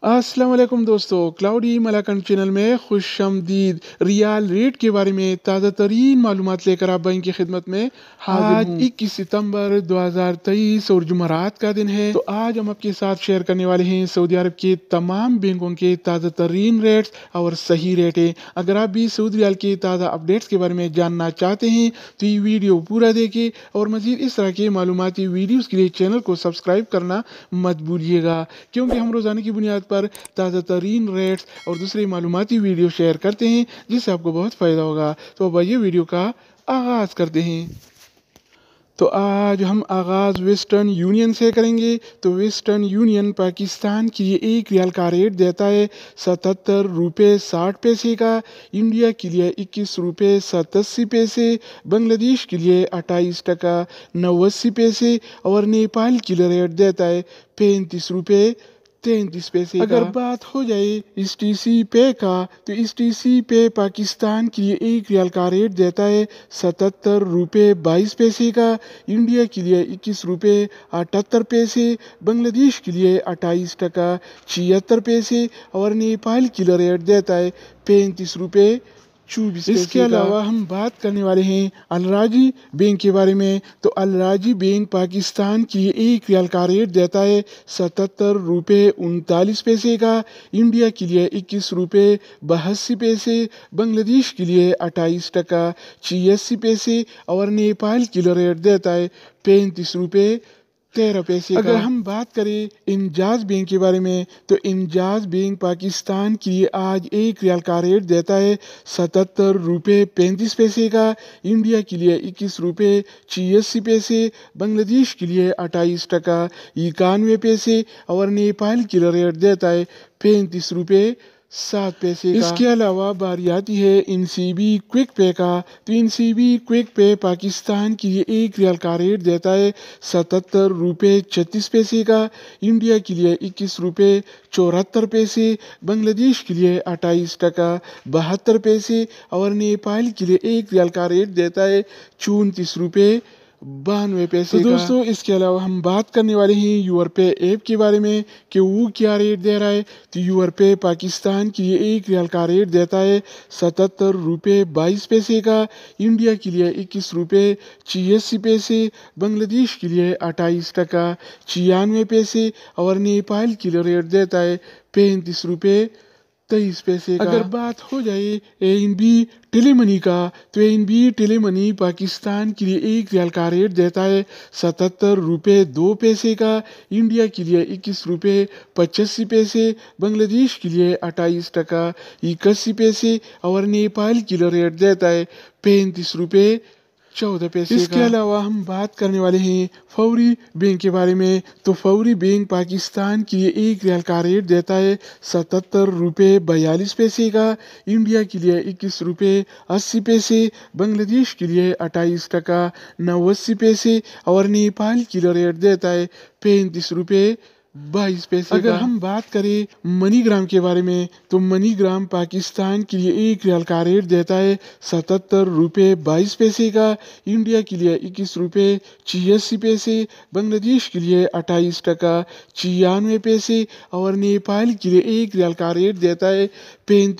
अस्सलाम वालेकुम दोस्तों, क्लाउडी मलाकन चैनल में खुश आमदीद। रियाल रेट के बारे में ताज़ा तरीन मालूमात लेकर आप भाई की खिदमत में हाजिर हूँ। 21 सितंबर 2023 और जुमरात का दिन है। तो आज हम आपके साथ शेयर करने वाले हैं सऊदी अरब के तमाम बैंकों के ताज़ा तरीन रेट्स और सही रेटें। अगर आप भी सऊदी रियाल के ताज़ा अपडेट्स के बारे में जानना चाहते हैं तो ये वीडियो पूरा देखें और मज़ीद इस तरह के मालूमाती वीडियोज़ के लिए चैनल को सब्सक्राइब करना मत भूलिएगा, क्योंकि हम रोज़ाना की बुनियाद पर ताज़ा तरीन रेट्स और दूसरी मालूमाती वीडियो शेयर करते हैं जिससे आपको बहुत फ़ायदा होगा। तो अब आइए वीडियो का आगाज़ करते हैं। तो आज हम आगाज़ वेस्टर्न यूनियन से करेंगे। तो वेस्टर्न यूनियन पाकिस्तान के लिए एक रियाल का रेट देता है 77 रुपये 60 पैसे का, इंडिया के लिए 21 रुपये 87 पैसे, बांग्लादेश के लिए 28 टका 89 पैसे और नेपाल के लिए रेट देता है 35 रुपये 33 पैसे। अगर बात हो जाए STC पे का तो STC पे पाकिस्तान के लिए एक रियाल का रेट देता है 77 रुपये 22 पैसे का, इंडिया के लिए 21 रुपये 78 पैसे, बांग्लादेश के लिए 28 टका 76 पैसे और नेपाल के लिए रेट देता है 35 रुपये 24 पैसे। इसके अलावा हम बात करने वाले हैं अलराजी बैंक के बारे में। तो अलराजी बैंक पाकिस्तान के लिए एक रियाल का रेट देता है 77 रुपये 39 पैसे का, इंडिया के लिए 21 रुपये 82 पैसे, बांग्लादेश के लिए 28 टका 86 पैसे और नेपाल के लिए रेट देता है 35 रुपये 13 पैसे का। अगर हम बात करें इंजाज बैंक के बारे में तो इंजाज बैंक पाकिस्तान के लिए आज एक रियाल का रेट देता है 77 रुपये 35 पैसे का, इंडिया के लिए 21 रुपये 86 पैसे, बांग्लादेश के लिए 28 टका 91 पैसे और नेपाल के लिए रेट देता है 35 रुपये 7 पैसे का। इसके अलावा बारी आती है NCB क्विक पे का। तो NCB क्विक पे पाकिस्तान के लिए एक रियाल का रेट देता है 77 रुपये 36 पैसे का, इंडिया के लिए 21 रुपये 74 पैसे, बांग्लादेश के लिए 28 टका 72 पैसे और नेपाल के लिए एक रियाल का रेट देता है 34 रुपये 92 पैसे। तो दोस्तों इसके अलावा हम बात करने वाले हैं यूरपे ऐप के बारे में कि वो क्या रेट दे रहा है। तो यूरपे पाकिस्तान के लिए एक रियाल का रेट देता है 77 रुपये 22 पैसे का, इंडिया के लिए 21 रुपये 86 पैसे, बांग्लादेश के लिए 28 टका 96 पैसे और नेपाल के लिए रेट देता है 35 रुपये 23 पैसे का। अगर बात हो जाए ANB टेलीमनी का तो ANB टेलीमनी पाकिस्तान के लिए एक रियाल का रेट देता है 77 रुपये 2 पैसे का, इंडिया के लिए 21 रुपये 85 पैसे, बांग्लादेश के लिए 28 टका 81 पैसे और नेपाल के लिए रेट देता है 35 रुपये 14 पैसे। इसके अलावा हम बात करने वाले हैं फौरी बैंक के बारे में। तो फौरी बैंक पाकिस्तान के लिए एक रियाल का रेट देता है 77 रुपये 42 पैसे का, इंडिया के लिए 21 रुपये 80 पैसे, बांग्लादेश के लिए 28 टका 89 पैसे और नेपाल के लिए रेट देता है 35 रुपये 22 पैसे। अगर हम बात करें मनीग्राम के बारे में तो मनीग्राम पाकिस्तान के लिए एक रियाल का रेट देता है 77 रुपये 22 पैसे का, इंडिया के लिए 21 रुपये 86 पैसे, बांग्लादेश के लिए 28 टका 96 पैसे और नेपाल के लिए एक रियाल का रेट देता है 35